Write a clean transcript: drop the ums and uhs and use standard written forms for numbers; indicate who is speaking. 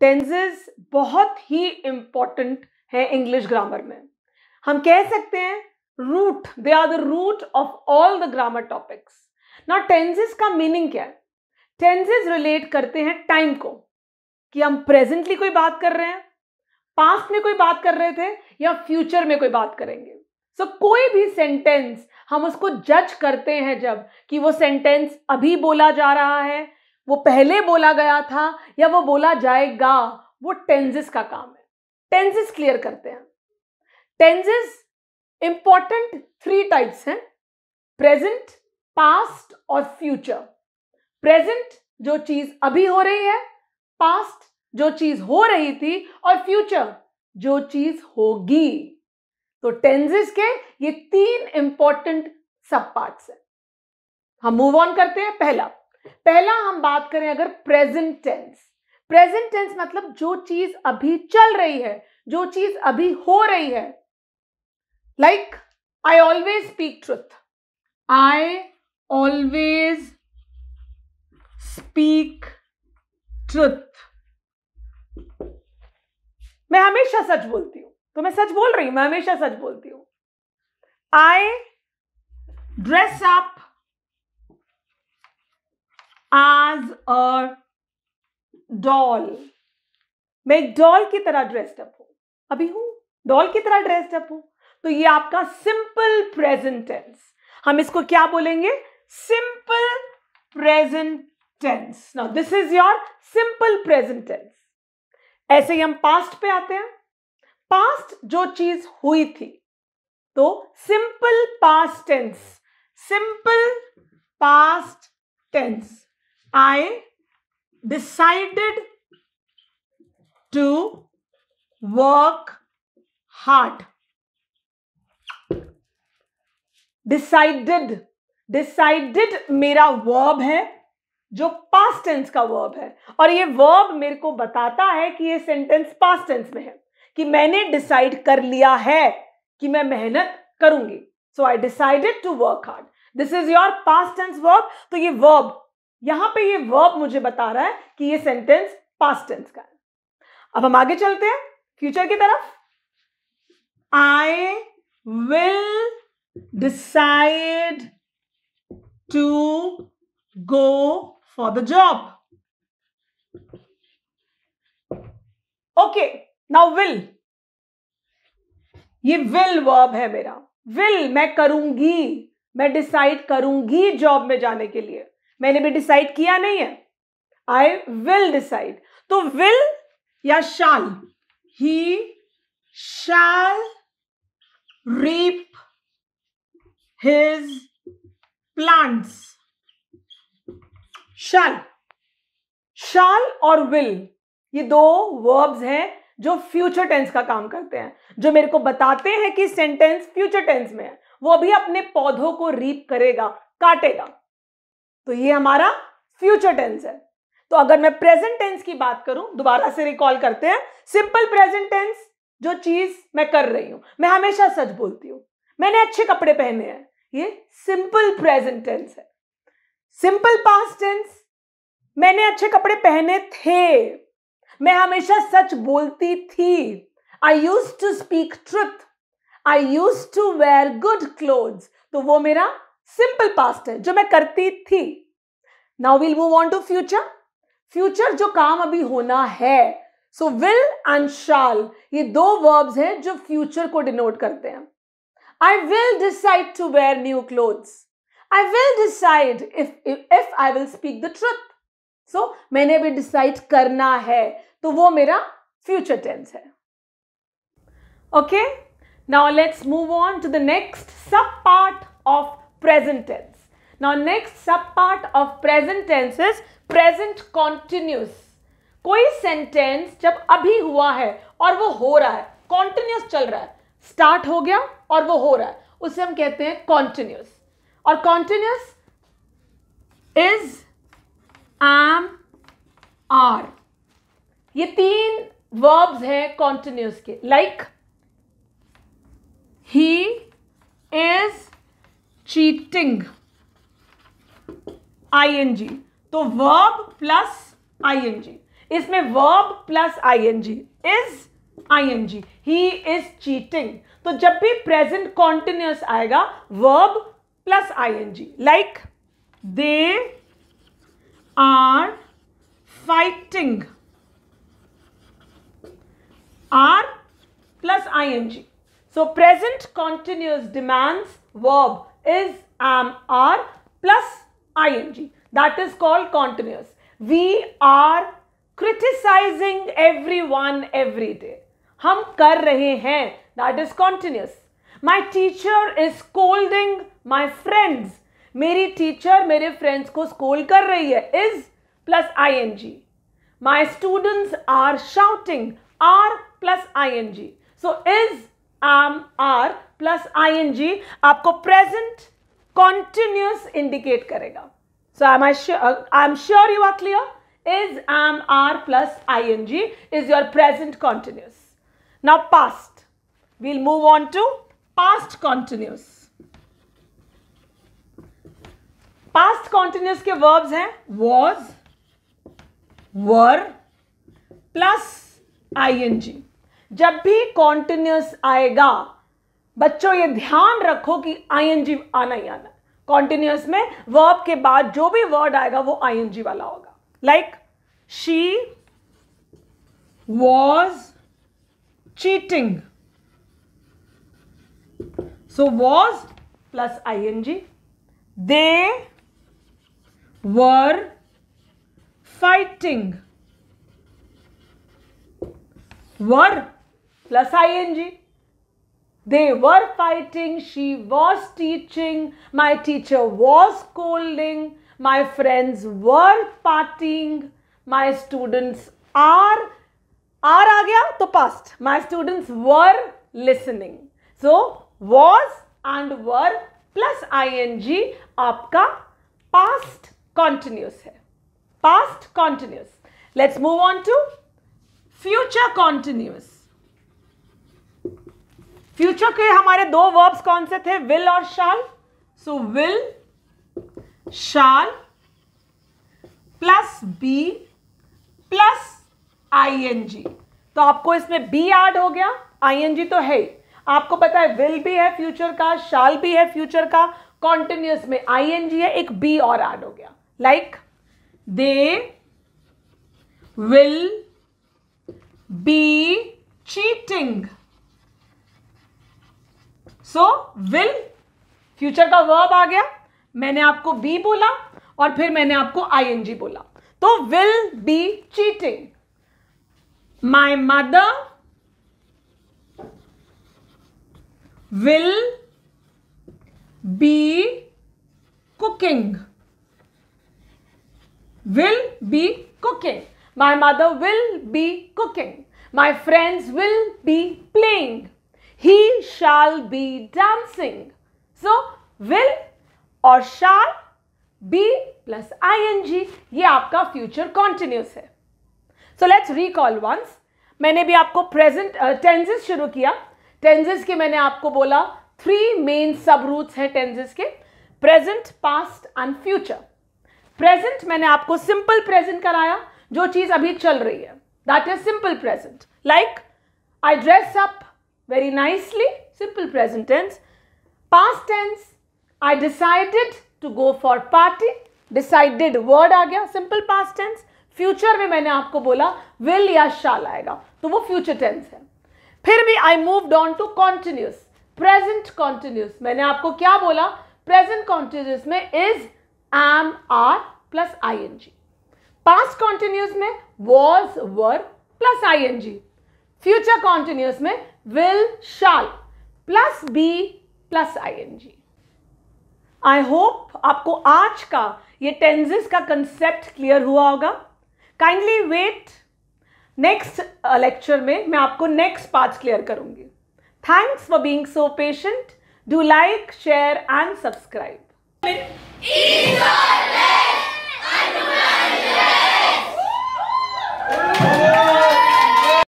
Speaker 1: Tenses बहुत ही important है इंग्लिश ग्रामर में. हम कह सकते हैं root, they are the root of all the grammar topics. Now tenses का मीनिंग क्या है? टेंसेस रिलेट करते हैं टाइम को, कि हम प्रेजेंटली कोई बात कर रहे हैं, पास्ट में कोई बात कर रहे थे, या फ्यूचर में कोई बात करेंगे. सो कोई भी सेंटेंस हम उसको जज करते हैं जब कि वो सेंटेंस अभी बोला जा रहा है, वो पहले बोला गया था, या वो बोला जाएगा. वो टेंसेस का काम है. टेंसेस क्लियर करते हैं. टेंसेस इंपॉर्टेंट 3 टाइप्स हैं: प्रेजेंट, पास्ट और फ्यूचर. प्रेजेंट जो चीज अभी हो रही है, पास्ट जो चीज हो रही थी, और फ्यूचर जो चीज होगी. तो टेंसेस के ये 3 इंपॉर्टेंट सब पार्ट्स हैं. हम मूव ऑन करते हैं. पहला हम बात करें अगर प्रेजेंट टेंस. प्रेजेंट टेंस मतलब जो चीज अभी चल रही है, जो चीज अभी हो रही है. Like I always speak truth. I always speak truth. मैं हमेशा सच बोलती हूं. तो मैं सच बोल रही हूं, मैं हमेशा सच बोलती हूं. आई dress up as a doll. मैं एक डॉल की तरह ड्रेस्ड अप हूं, अभी हूं, डॉल की तरह ड्रेस्ड अप हूं. तो ये आपका सिंपल प्रेजेंट टेंस. हम इसको क्या बोलेंगे? Simple present tense. Now this is your simple present tense. ऐसे ही हम पास्ट पे आते हैं. पास्ट जो चीज हुई थी, तो simple past tense. Simple past tense. I decided to work hard. Decided मेरा वर्ब है, जो पास्ट टेंस का वर्ब है, और ये वर्ब मेरे को बताता है कि ये सेंटेंस पास्ट टेंस में है, कि मैंने डिसाइड कर लिया है कि मैं मेहनत करूंगी. So I decided to work hard. This is your past tense verb. तो ये वर्ब, यहां पे ये वर्ब मुझे बता रहा है कि ये सेंटेंस पास्ट टेंस का है. अब हम आगे चलते हैं फ्यूचर की तरफ. I will decide to go for the job. Okay, now will. ये विल वर्ब है मेरा. विल मैं करूंगी, मैं डिसाइड करूंगी जॉब में जाने के लिए. मैंने भी डिसाइड किया नहीं है. आई विल डिसाइड. तो विल या शाल. ही शैल रीप हिज प्लांट्स. शाल और विल ये 2 वर्ब्स हैं जो फ्यूचर टेंस का काम करते हैं, जो मेरे को बताते हैं कि सेंटेंस फ्यूचर टेंस में है. वो अभी अपने पौधों को रीप करेगा, काटेगा. तो ये हमारा फ्यूचर टेंस है. तो अगर मैं प्रेजेंट टेंस की बात करूं, दोबारा से रिकॉल करते हैं. सिंपल प्रेजेंट टेंस, जो चीज मैं कर रही हूं, मैं हमेशा सच बोलती हूं, मैंने अच्छे कपड़े पहने हैं, ये सिंपल प्रेजेंट टेंस है. सिंपल पास्ट टेंस, मैंने अच्छे कपड़े पहने थे, मैं हमेशा सच बोलती थी. I used to speak truth. I used to wear good clothes. तो वो मेरा सिंपल पास्ट है, जो मैं करती थी. Now we'll move on to future. Future जो काम अभी होना है. सो विल एंड शाल ये 2 वर्ब्स हैं जो फ्यूचर को डिनोट करते हैं. I will decide to wear new clothes. I will decide if I will speak the truth. So मैंने भी डिसाइड करना है, तो वो मेरा फ्यूचर टेंस है. Okay, now let's move on to the next sub part of present tense. Now next sub part of present tense is present continuous. कोई sentence जब अभी हुआ है और वो हो रहा है, कॉन्टिन्यूस चल रहा है, स्टार्ट हो गया और वो हो रहा है, उसे हम कहते हैं कॉन्टिन्यूस. और कॉन्टिन्यूस इज am, are. ये 3 वर्ब्स हैं कॉन्टिन्यूस के. Like he is cheating, ing. तो वर्ब प्लस ing. इसमें verb plus ING, is ING, he is cheating. तो जब भी प्रेजेंट कॉन्टिन्यूअस आएगा verb plus ING, like they are fighting, are plus ING. So present continuous demands verb is, am, are plus ing. That is called continuous. We are criticizing everyone every day. हम कर रहे हैं, that is continuous. My teacher is scolding my friends. मेरी teacher मेरे friends को scold कर रही है, is plus ing. My students are shouting, are plus ing. So is, am, are plus ing आपको present continuous indicate करेगा. So I am sure you are clear. Is, am, are plus ing is your present continuous. Now past. We'll move on to past continuous. Past continuous के verbs हैं was, were plus ing. जब भी continuous आएगा बच्चों ये ध्यान रखो कि आईएनजी आना ही आना। कॉन्टिन्यूस में वर्ब के बाद जो भी वर्ड आएगा वो आईएनजी वाला होगा, like she was cheating, so was plus ING. They were fighting, were plus ing. They were fighting, she was teaching, my teacher was scolding, my friends were partying, my students are आ गया तो past, my students were listening. So was and were plus ing आपका past continuous है, past continuous. Let's move on to future continuous. Future के हमारे दो verbs कौन से थे, विल और shall. So will, shall plus be plus ING. तो आपको इसमें बी ऐड हो गया, आईएनजी तो है ही। आपको पता है विल भी है फ्यूचर का, शाल भी है फ्यूचर का, कॉन्टिन्यूअस में आईएनजी है, एक बी और ऐड हो गया, like they will be cheating. So will future का वर्ब आ गया, मैंने आपको बी बोला और फिर मैंने आपको आईएनजी बोला, तो will be cheating. My mother will be cooking, will be cooking. My mother will be cooking, my friends will be playing, he shall be dancing. So will और shall be plus ing, ये आपका future continuous है। So let's recall once. मैंने भी आपको present tenses शुरू किया। tenses के मैंने आपको बोला 3 main sub roots हैं tenses के, present, past and future. present मैंने आपको simple present कराया, जो चीज अभी चल रही है, that is simple present. Like I dress up very nicely, simple present tense. Past tense, I decided to go for party, decided word आ गया, simple past tense. Future में मैंने आपको बोला will या shall आएगा, तो वो future tense है। फिर भी I moved on to continuous, present continuous। मैंने आपको क्या बोला, present continuous में is, am, are plus ing। past continuous में was, were plus ing। future continuous में will, shall plus be plus ing। I hope आपको आज का ये टेंसेस का कंसेप्ट क्लियर हुआ होगा। काइंडली वेट, नेक्स्ट लेक्चर में मैं आपको नेक्स्ट पार्ट्स क्लियर करूंगी। Thanks for being so patient. Do like, share and subscribe.
Speaker 2: Eat your legs and do not rest.